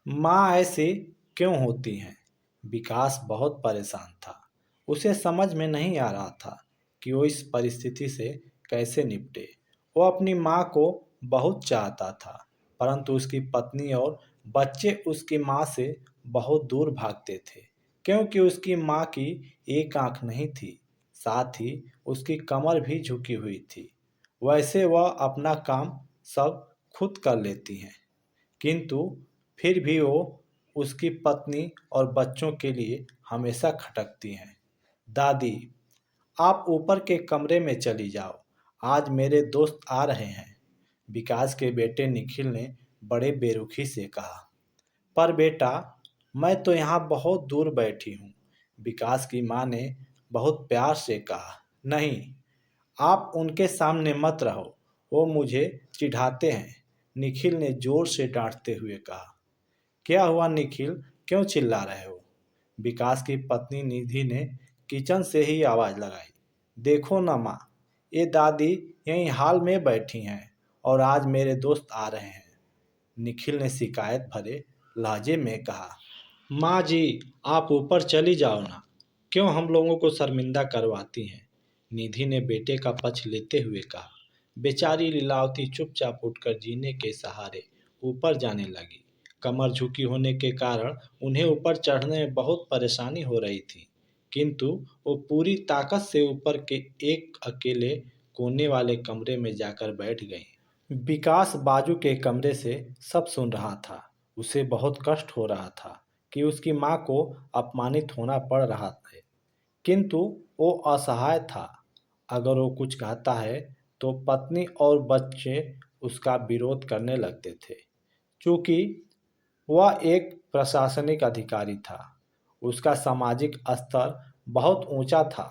माँ ऐसी क्यों होती हैं? विकास बहुत परेशान था। उसे समझ में नहीं आ रहा था कि वो इस परिस्थिति से कैसे निपटे। वो अपनी माँ को बहुत चाहता था, परंतु उसकी पत्नी और बच्चे उसकी माँ से बहुत दूर भागते थे, क्योंकि उसकी माँ की एक आंख नहीं थी, साथ ही उसकी कमर भी झुकी हुई थी। वैसे वह अपना काम सब खुद कर लेती हैं, किंतु फिर भी वो उसकी पत्नी और बच्चों के लिए हमेशा खटकती हैं। दादी, आप ऊपर के कमरे में चली जाओ, आज मेरे दोस्त आ रहे हैं। विकास के बेटे निखिल ने बड़े बेरुखी से कहा। पर बेटा, मैं तो यहाँ बहुत दूर बैठी हूँ। विकास की माँ ने बहुत प्यार से कहा। नहीं, आप उनके सामने मत रहो, वो मुझे चिढ़ाते हैं। निखिल ने जोर से डांटते हुए कहा। क्या हुआ निखिल, क्यों चिल्ला रहे हो? विकास की पत्नी निधि ने किचन से ही आवाज लगाई। देखो ना माँ, ये दादी यहीं हाल में बैठी हैं और आज मेरे दोस्त आ रहे हैं। निखिल ने शिकायत भरे लहजे में कहा। माँ जी, आप ऊपर चली जाओ ना, क्यों हम लोगों को शर्मिंदा करवाती हैं? निधि ने बेटे का पक्ष लेते हुए कहा। बेचारी लीलावती चुपचाप उठकर जीने के सहारे ऊपर जाने लगी। कमर झुकी होने के कारण उन्हें ऊपर चढ़ने में बहुत परेशानी हो रही थी, किंतु वो पूरी ताकत से ऊपर के एक अकेले कोने वाले कमरे में जाकर बैठ गई। विकास बाजू के कमरे से सब सुन रहा था। उसे बहुत कष्ट हो रहा था कि उसकी माँ को अपमानित होना पड़ रहा है, किंतु वो असहाय था। अगर वो कुछ कहता है तो पत्नी और बच्चे उसका विरोध करने लगते थे। चूंकि वह एक प्रशासनिक अधिकारी था, उसका सामाजिक स्तर बहुत ऊंचा था।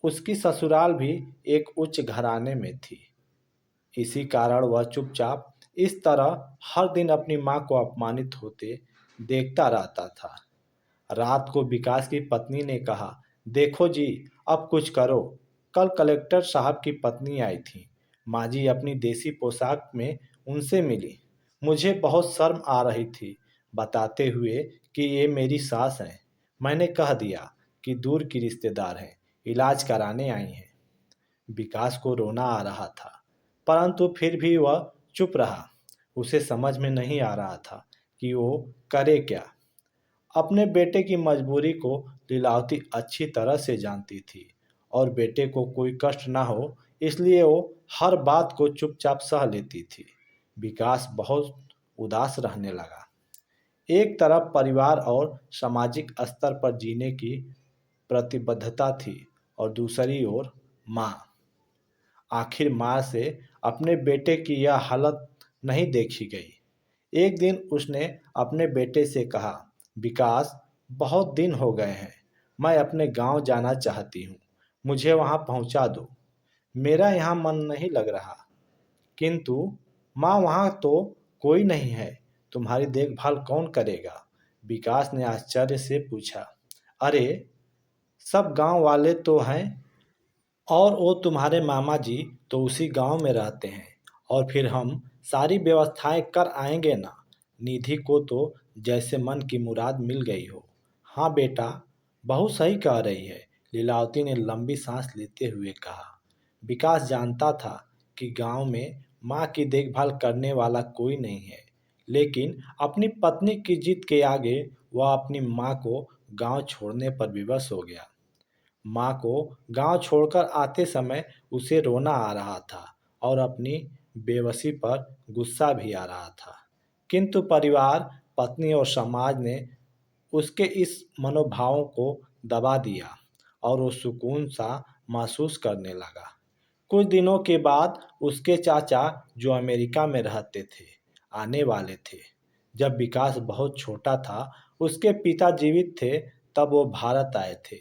उसकी ससुराल भी एक उच्च घराने में थी। इसी कारण वह चुपचाप इस तरह हर दिन अपनी माँ को अपमानित होते देखता रहता था। रात को विकास की पत्नी ने कहा, देखो जी, अब कुछ करो। कल कलेक्टर साहब की पत्नी आई थी। माँ जी अपनी देसी पोशाक में उनसे मिली। मुझे बहुत शर्म आ रही थी बताते हुए कि ये मेरी सास हैं। मैंने कह दिया कि दूर की रिश्तेदार हैं, इलाज कराने आई हैं। विकास को रोना आ रहा था, परंतु फिर भी वह चुप रहा। उसे समझ में नहीं आ रहा था कि वो करे क्या। अपने बेटे की मजबूरी को लीलावती अच्छी तरह से जानती थी और बेटे को कोई कष्ट ना हो इसलिए वो हर बात को चुपचाप सह लेती थी। विकास बहुत उदास रहने लगा। एक तरफ परिवार और सामाजिक स्तर पर जीने की प्रतिबद्धता थी और दूसरी ओर माँ। आखिर माँ से अपने बेटे की यह हालत नहीं देखी गई। एक दिन उसने अपने बेटे से कहा, विकास, बहुत दिन हो गए हैं, मैं अपने गांव जाना चाहती हूँ, मुझे वहां पहुंचा दो। मेरा यहाँ मन नहीं लग रहा। किंतु माँ, वहाँ तो कोई नहीं है, तुम्हारी देखभाल कौन करेगा? विकास ने आश्चर्य से पूछा। अरे, सब गांव वाले तो हैं और वो तुम्हारे मामा जी तो उसी गांव में रहते हैं, और फिर हम सारी व्यवस्थाएं कर आएंगे ना। निधि को तो जैसे मन की मुराद मिल गई हो। हाँ बेटा, बहुत सही कह रही है, लीलावती ने लंबी सांस लेते हुए कहा। विकास जानता था कि गांव में माँ की देखभाल करने वाला कोई नहीं है, लेकिन अपनी पत्नी की जिद के आगे वह अपनी माँ को गांव छोड़ने पर विवश हो गया। माँ को गांव छोड़कर आते समय उसे रोना आ रहा था और अपनी बेबसी पर गुस्सा भी आ रहा था, किंतु परिवार, पत्नी और समाज ने उसके इस मनोभावों को दबा दिया और वो सुकून सा महसूस करने लगा। कुछ दिनों के बाद उसके चाचा, जो अमेरिका में रहते थे, आने वाले थे। जब विकास बहुत छोटा था, उसके पिता जीवित थे, तब वो भारत आए थे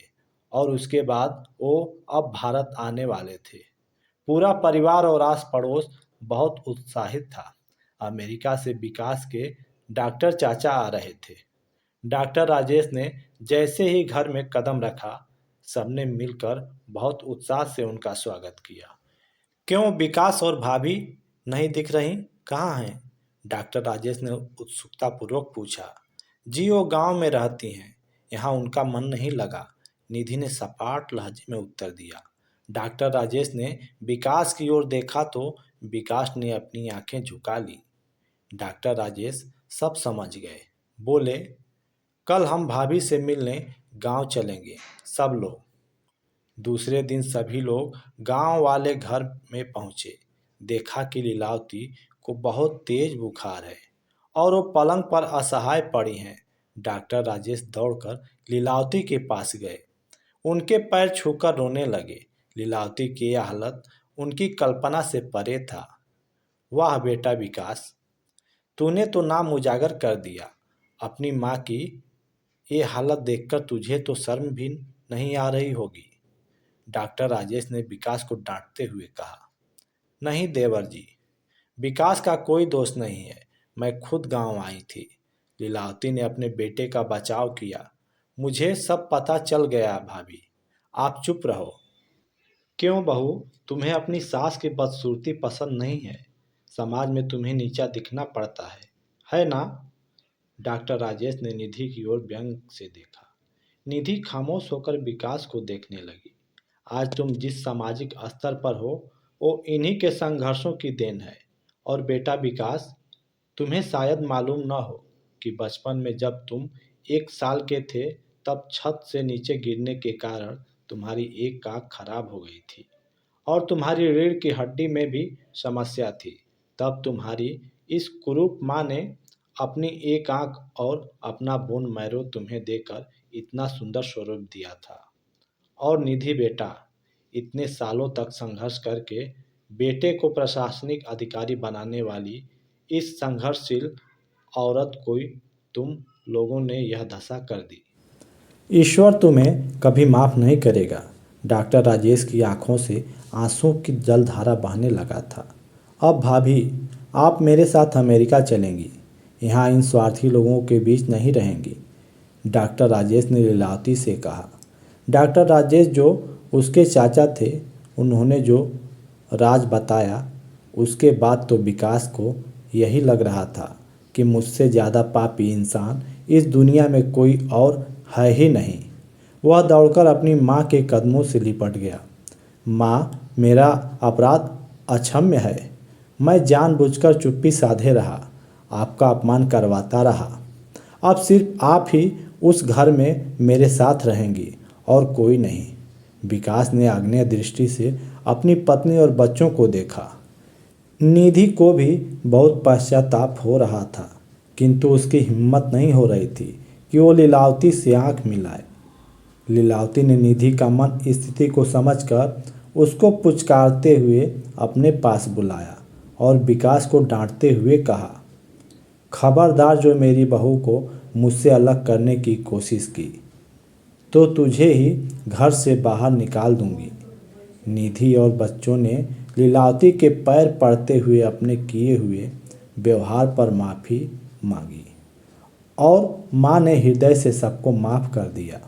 और उसके बाद वो अब भारत आने वाले थे। पूरा परिवार और आस पड़ोस बहुत उत्साहित था। अमेरिका से विकास के डॉक्टर चाचा आ रहे थे। डॉक्टर राजेश ने जैसे ही घर में कदम रखा, सबने मिलकर बहुत उत्साह से उनका स्वागत किया। क्यों विकास और भाभी नहीं दिख रही, कहाँ हैं? डॉक्टर राजेश ने उत्सुकतापूर्वक पूछा। जी वो गांव में रहती हैं, यहाँ उनका मन नहीं लगा, निधि ने सपाट लहजे में उत्तर दिया। डॉक्टर राजेश ने विकास की ओर देखा तो विकास ने अपनी आंखें झुका ली। डॉक्टर राजेश सब समझ गए। बोले, कल हम भाभी से मिलने गांव चलेंगे सब लोग। दूसरे दिन सभी लोग गांव वाले घर में पहुंचे। देखा कि लीलावती को बहुत तेज बुखार है और वो पलंग पर असहाय पड़ी हैं। डॉक्टर राजेश दौड़कर लीलावती के पास गए, उनके पैर छूकर रोने लगे। लीलावती की यह हालत उनकी कल्पना से परे था। वाह बेटा विकास, तूने तो नाम उजागर कर दिया। अपनी माँ की ये हालत देखकर तुझे तो शर्म भी नहीं आ रही होगी। डॉक्टर राजेश ने विकास को डांटते हुए कहा। नहीं देवर जी, विकास का कोई दोष नहीं है, मैं खुद गांव आई थी। लीलावती ने अपने बेटे का बचाव किया। मुझे सब पता चल गया भाभी, आप चुप रहो। क्यों बहू, तुम्हें अपनी सास की बदसूरती पसंद नहीं है? समाज में तुम्हें नीचा दिखना पड़ता है ना? डॉक्टर राजेश ने निधि की ओर व्यंग से देखा। निधि खामोश होकर विकास को देखने लगी। आज तुम जिस सामाजिक स्तर पर हो वो इन्हीं के संघर्षों की देन है। और बेटा विकास, तुम्हें शायद मालूम न हो कि बचपन में जब तुम 1 साल के थे तब छत से नीचे गिरने के कारण तुम्हारी एक आंख खराब हो गई थी और तुम्हारी रीढ़ की हड्डी में भी समस्या थी। तब तुम्हारी इस कुरूप माँ ने अपनी एक आंख और अपना बोन मैरो तुम्हें देकर इतना सुंदर स्वरूप दिया था। और निधि बेटा, इतने सालों तक संघर्ष करके बेटे को प्रशासनिक अधिकारी बनाने वाली इस संघर्षशील औरत को तुम लोगों ने यह दशा कर दी। ईश्वर तुम्हें कभी माफ़ नहीं करेगा। डॉक्टर राजेश की आंखों से आंसुओं की जलधारा बहने लगा था। अब भाभी, आप मेरे साथ अमेरिका चलेंगी, यहाँ इन स्वार्थी लोगों के बीच नहीं रहेंगी। डॉक्टर राजेश ने लीलावती से कहा। डॉक्टर राजेश जो उसके चाचा थे, उन्होंने जो राज बताया उसके बाद तो विकास को यही लग रहा था कि मुझसे ज़्यादा पापी इंसान इस दुनिया में कोई और है ही नहीं। वह दौड़कर अपनी माँ के कदमों से लिपट गया। माँ, मेरा अपराध अक्षम्य है। मैं जानबूझकर चुप्पी साधे रहा, आपका अपमान करवाता रहा। अब सिर्फ आप ही उस घर में मेरे साथ रहेंगी और कोई नहीं। विकास ने आग्नेय दृष्टि से अपनी पत्नी और बच्चों को देखा। निधि को भी बहुत पश्चाताप हो रहा था, किंतु उसकी हिम्मत नहीं हो रही थी कि वो लीलावती से आंख मिलाए। लीलावती ने निधि का मन स्थिति को समझकर उसको पुचकारते हुए अपने पास बुलाया और विकास को डांटते हुए कहा, खबरदार जो मेरी बहू को मुझसे अलग करने की कोशिश की तो तुझे ही घर से बाहर निकाल दूंगी। निधि और बच्चों ने लीलावती के पैर पड़ते हुए अपने किए हुए व्यवहार पर माफ़ी मांगी और माँ ने हृदय से सबको माफ़ कर दिया।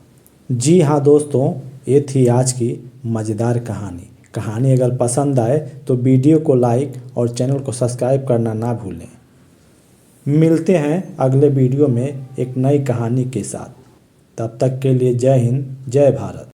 जी हाँ दोस्तों, ये थी आज की मज़ेदार कहानी अगर पसंद आए तो वीडियो को लाइक और चैनल को सब्सक्राइब करना ना भूलें। मिलते हैं अगले वीडियो में एक नई कहानी के साथ। तब तक के लिए जय हिंद, जय भारत।